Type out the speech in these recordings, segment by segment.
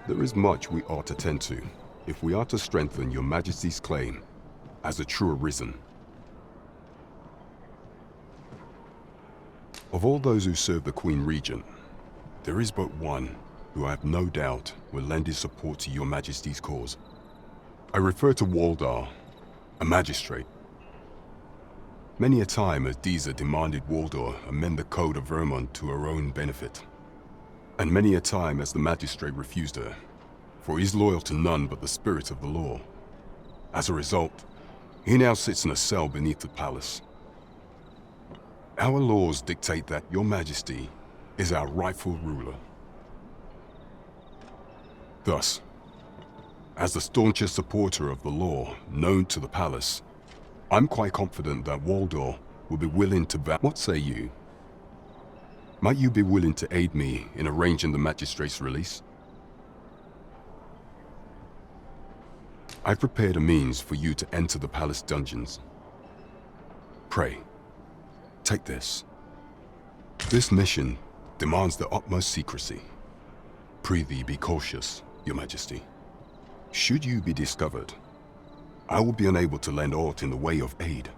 There is much we ought to tend to if we are to strengthen your Majesty's claim as a true arisen. Of all those who serve the Queen Regent, there is but one who I have no doubt will lend his support to your Majesty's cause. I refer to Waldar, a magistrate. Many a time has Disa demanded Waldar amend the Code of Vermont to her own benefit. And many a time has the magistrate refused her, for he is loyal to none but the spirit of the law. As a result, he now sits in a cell beneath the palace. Our laws dictate that your Majesty is our rightful ruler. Thus, as the staunchest supporter of the law known to the palace, I'm quite confident that Waldor will be willing to What say you? Might you be willing to aid me in arranging the magistrate's release? I've prepared a means for you to enter the palace dungeons. Pray, take this. This mission demands the utmost secrecy. Prithee be cautious, Your Majesty. Should you be discovered, I will be unable to lend aught in the way of aid.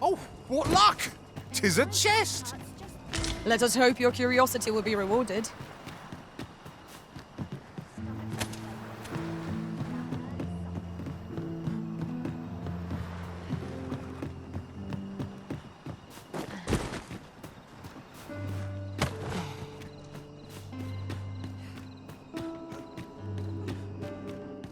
Oh, what luck! 'Tis a chest! Let us hope your curiosity will be rewarded.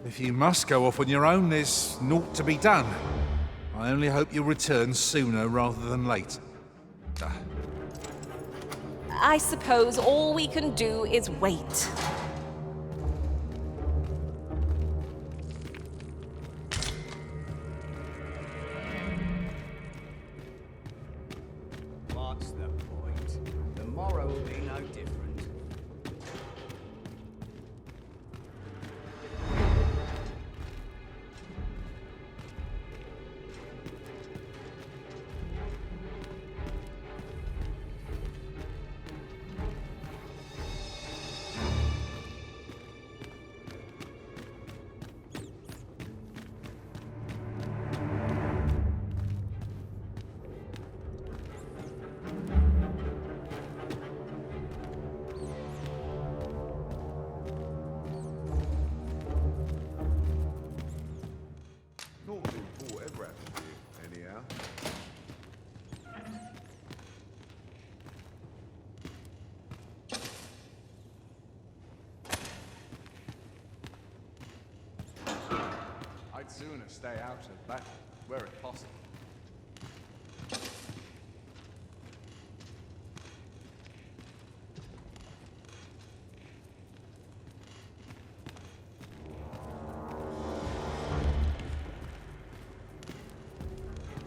If you must go off on your own, there's naught to be done. I only hope you'll return sooner rather than later. I suppose all we can do is wait. What's the point? The morrow will be no different. I'd sooner stay out of battle, were it possible.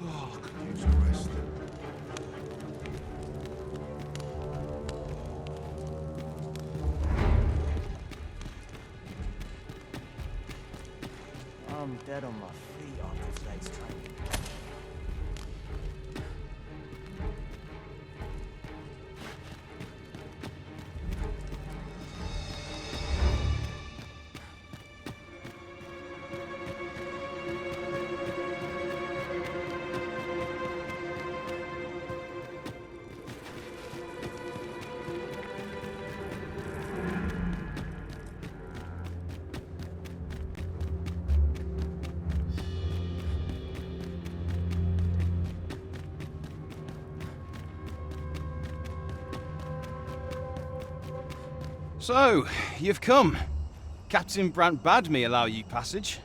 Oh, could use a rest. I'm dead on my feet after today's training. So, you've come. Captain Brant bade me allow you passage.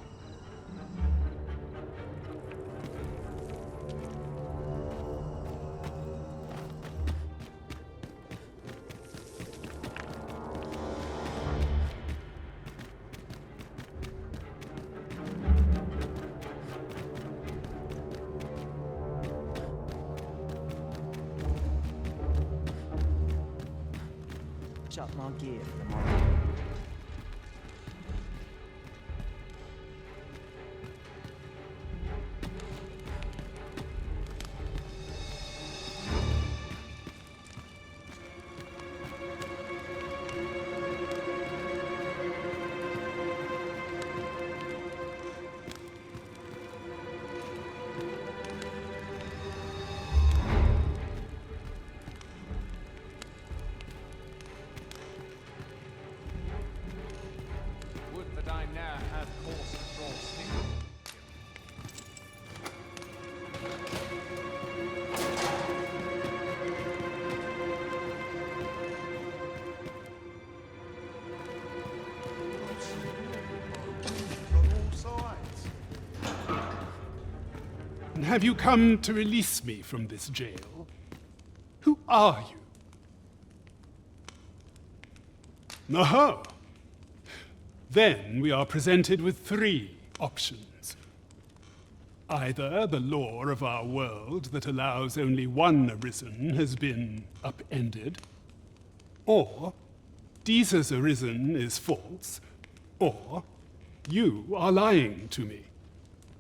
patch up my gear for the morrow. Would that I now had cause to draw steel. From all sides. Have you come to release me from this jail? Who are you? Aha! Then we are presented with three options. Either the law of our world that allows only one arisen has been upended, or Jesus arisen is false, or you are lying to me.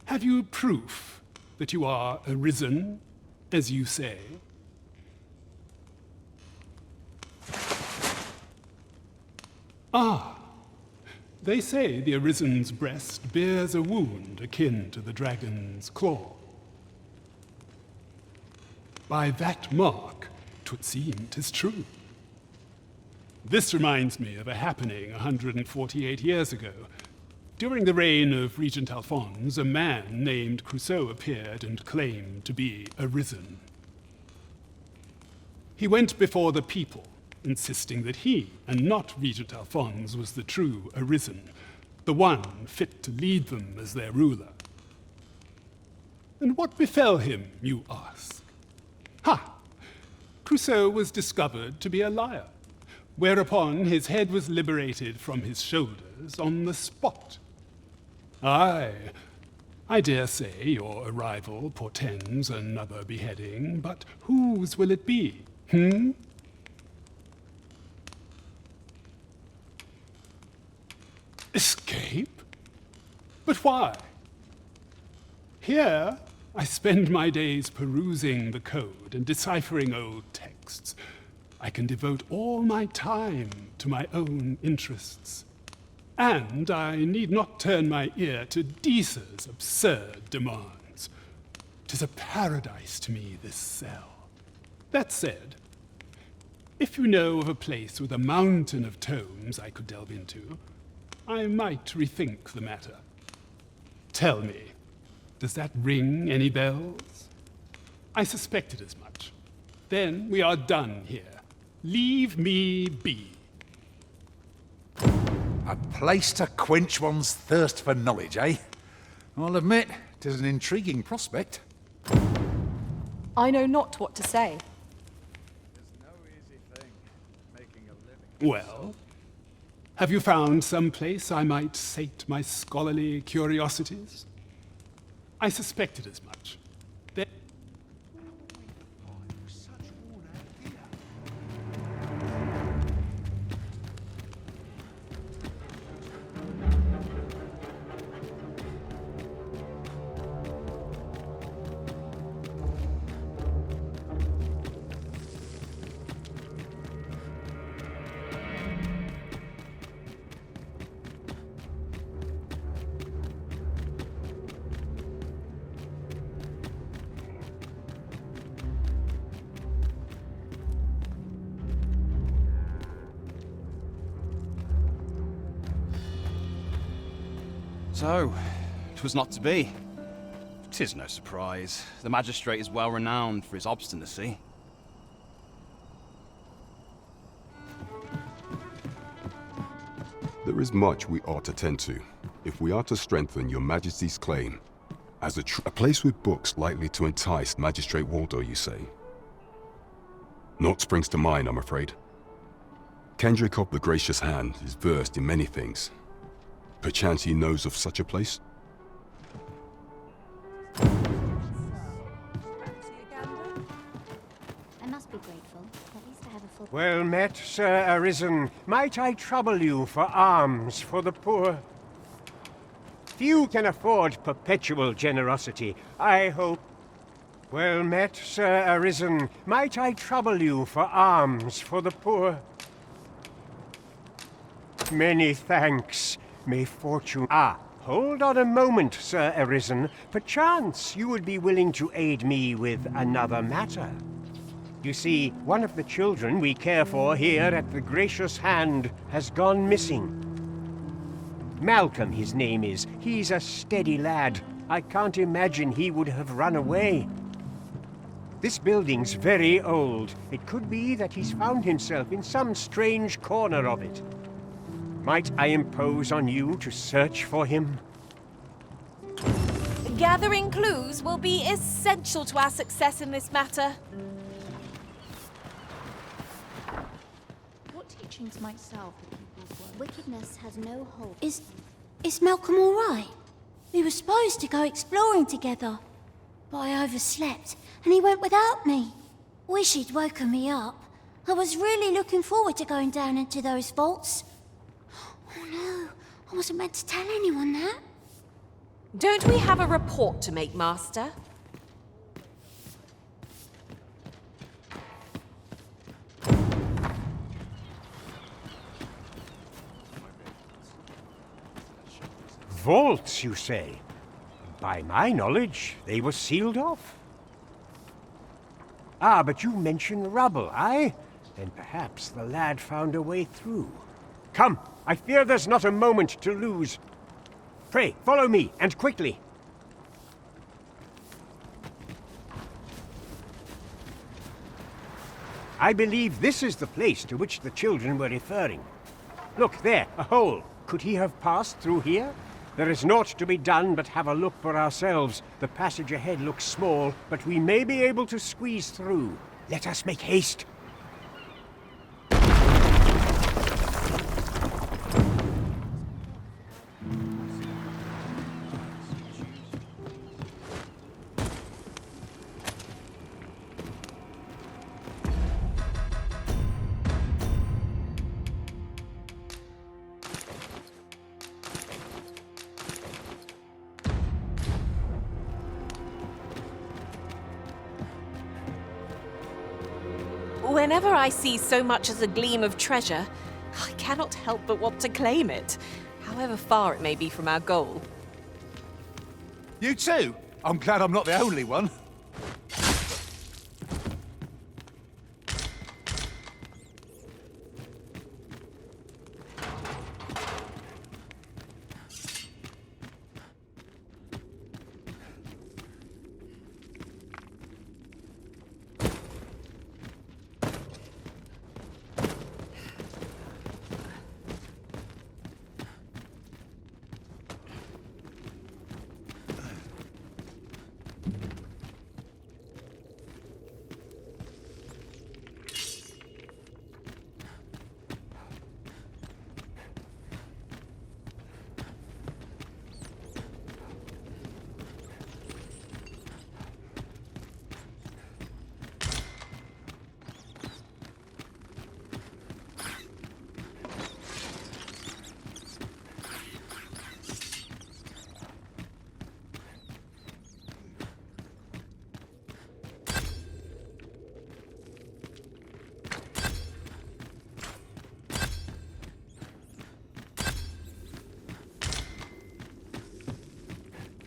Have you proof that you are arisen, as you say? Ah, they say the arisen's breast bears a wound akin to the dragon's claw. By that mark, 'twould seem 'tis true. This reminds me of a happening 148 years ago. During the reign of Regent Alphonse, a man named Crusoe appeared and claimed to be arisen. He went before the people, insisting that he, and not Regent Alphonse, was the true arisen, the one fit to lead them as their ruler. And what befell him, you ask? Ha! Crusoe was discovered to be a liar, whereupon his head was liberated from his shoulders on the spot. Aye, I dare say your arrival portends another beheading, but whose will it be, Escape? But why? Here, I spend my days perusing the code and deciphering old texts. I can devote all my time to my own interests. And I need not turn my ear to Deesa's absurd demands. 'Tis a paradise to me, this cell. That said, if you know of a place with a mountain of tomes I could delve into, I might rethink the matter. Tell me, does that ring any bells? I suspected as much. Then we are done here. Leave me be. A place to quench one's thirst for knowledge, eh? I'll admit, 'tis an intriguing prospect. I know not what to say. There's no easy thing, making a living. Well, have you found some place I might sate my scholarly curiosities? I suspected as much. There So, 'twas not to be. 'Tis no surprise. The magistrate is well renowned for his obstinacy. There is much we ought to tend to, if we are to strengthen your Majesty's claim. As a place with books likely to entice Magistrate Waldo, you say? Naught springs to mind, I'm afraid. Kendrick of the Gracious Hand is versed in many things. Perchance he knows of such a place? I must be quick. Well met, Sir Arisen. Might I trouble you for alms for the poor? Few can afford perpetual generosity. I hope... Well met, Sir Arisen. Might I trouble you for alms for the poor? Many thanks. May fortune... Ah, hold on a moment, Sir Arisen. Perchance you would be willing to aid me with another matter. You see, one of the children we care for here at the Gracious Hand has gone missing. Malcolm, his name is. He's a steady lad. I can't imagine he would have run away. This building's very old. It could be that he's found himself in some strange corner of it. Might I impose on you to search for him? Gathering clues will be essential to our success in this matter. What teachings might salve the people's world? Wickedness has no hold. Is Malcolm all right? We were supposed to go exploring together, but I overslept, and he went without me. Wish he'd woken me up. I was really looking forward to going down into those vaults. Oh no, I wasn't meant to tell anyone that. Don't we have a report to make, Master? Vaults, you say? By my knowledge, they were sealed off. Ah, but you mention rubble, aye? Then perhaps the lad found a way through. Come, I fear there's not a moment to lose. Pray, follow me, and quickly. I believe this is the place to which the children were referring. Look, there, a hole. Could he have passed through here? There is naught to be done but have a look for ourselves. The passage ahead looks small, but we may be able to squeeze through. Let us make haste. Whenever I see so much as a gleam of treasure, I cannot help but want to claim it, however far it may be from our goal. You too? I'm glad I'm not the only one.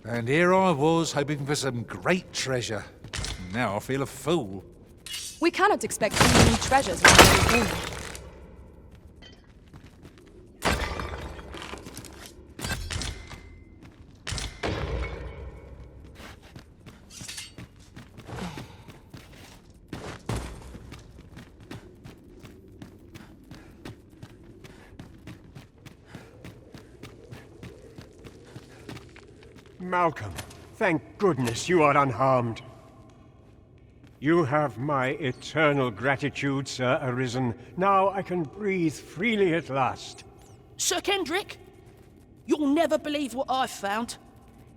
And here I was, hoping for some great treasure. Now I feel a fool. We cannot expect too many treasures when we begin. Malcolm, thank goodness you are unharmed. You have my eternal gratitude, Sir Arisen. Now I can breathe freely at last. Sir Kendrick, you'll never believe what I've found.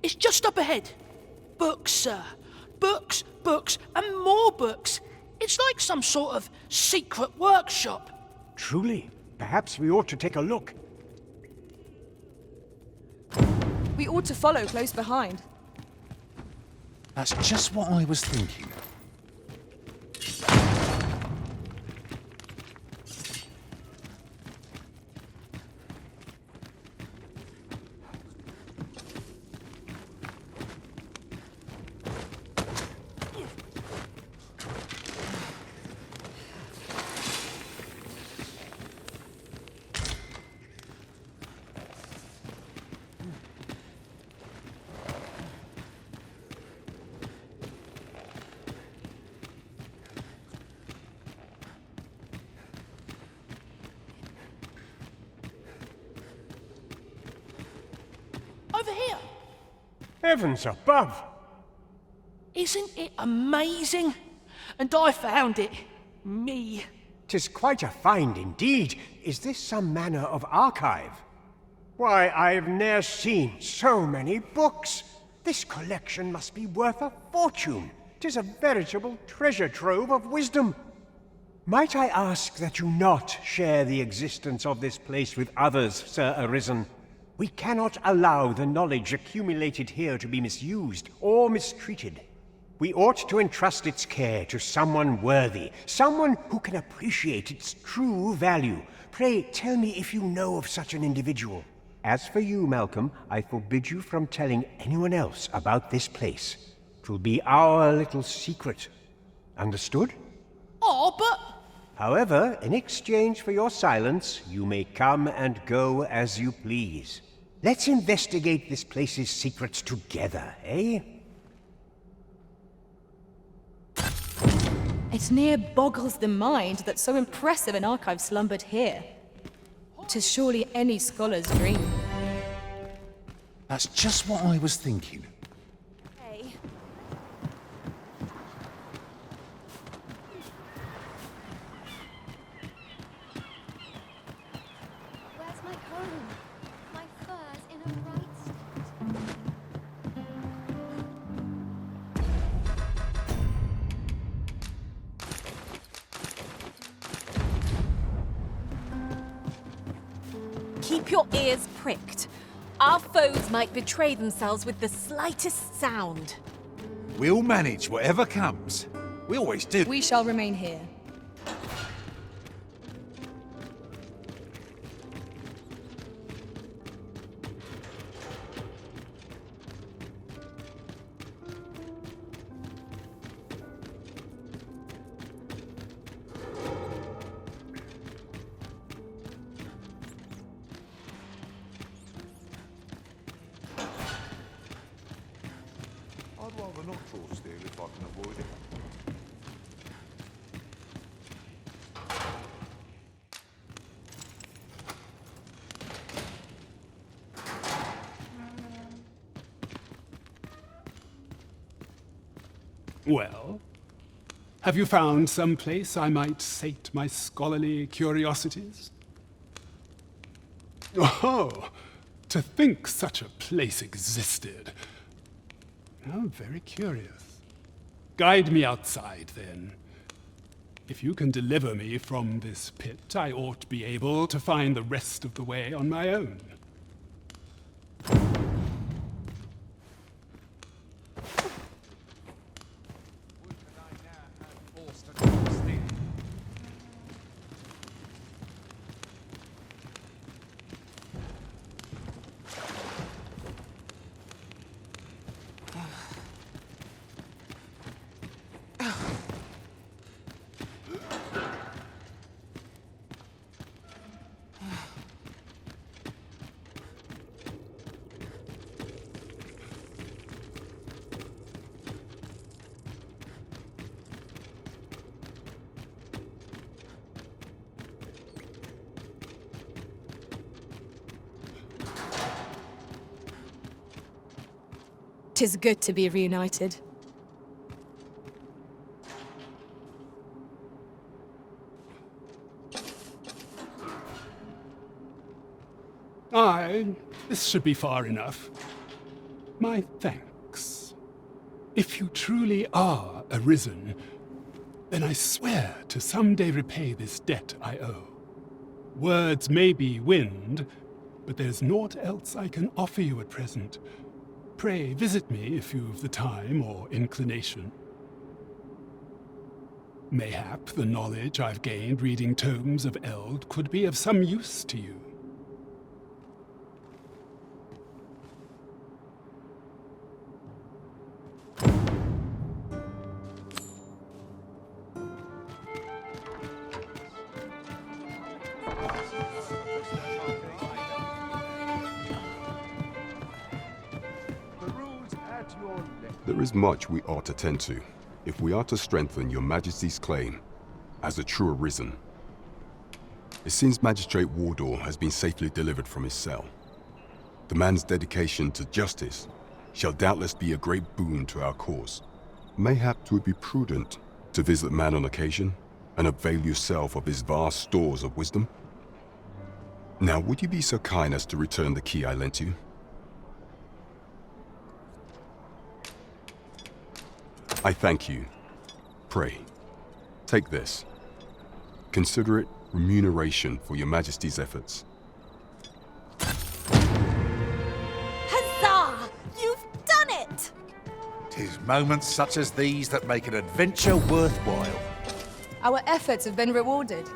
It's just up ahead. Books, sir. Books, books, and more books. It's like some sort of secret workshop. Truly, perhaps we ought to take a look. We ought to follow close behind. That's just what I was thinking. Over here. Heavens above! Isn't it amazing? And I found it. Me. 'Tis quite a find indeed. Is this some manner of archive? Why, I've ne'er seen so many books. This collection must be worth a fortune. 'Tis a veritable treasure trove of wisdom. Might I ask that you not share the existence of this place with others, Sir Arisen? We cannot allow the knowledge accumulated here to be misused or mistreated. We ought to entrust its care to someone worthy, someone who can appreciate its true value. Pray tell me if you know of such an individual. As for you, Malcolm, I forbid you from telling anyone else about this place. 'Twill be our little secret. Understood? Oh, but... However, in exchange for your silence, you may come and go as you please. Let's investigate this place's secrets together, eh? It near boggles the mind that so impressive an archive slumbered here. 'Tis surely any scholar's dream. That's just what I was thinking. Hey. Where's my comb? My fur's in a right state. Keep your ears pricked. Our foes might betray themselves with the slightest sound. We'll manage whatever comes. We always do. We shall remain here. I'd rather not draw steel if I can avoid it. Well, have you found some place I might sate my scholarly curiosities? Oh, to think such a place existed. Oh, very curious. Guide me outside, then. If you can deliver me from this pit, I ought to be able to find the rest of the way on my own. Would that I now had force to draw steel. Tis good to be reunited. Aye, this should be far enough. My thanks. If you truly are arisen, then I swear to someday repay this debt I owe. Words may be wind, but there's naught else I can offer you at present. Pray visit me if you've the time or inclination. Mayhap the knowledge I've gained reading tomes of Eld could be of some use to you. There is much we ought to tend to, if we are to strengthen your Majesty's claim as a true arisen. It seems Magistrate Wardor has been safely delivered from his cell. The man's dedication to justice shall doubtless be a great boon to our cause. Mayhap it would be prudent to visit the man on occasion and avail yourself of his vast stores of wisdom. Now, would you be so kind as to return the key I lent you? I thank you. Pray, take this. Consider it remuneration for your Majesty's efforts. Huzzah! You've done it! 'Tis moments such as these that make an adventure worthwhile. Our efforts have been rewarded.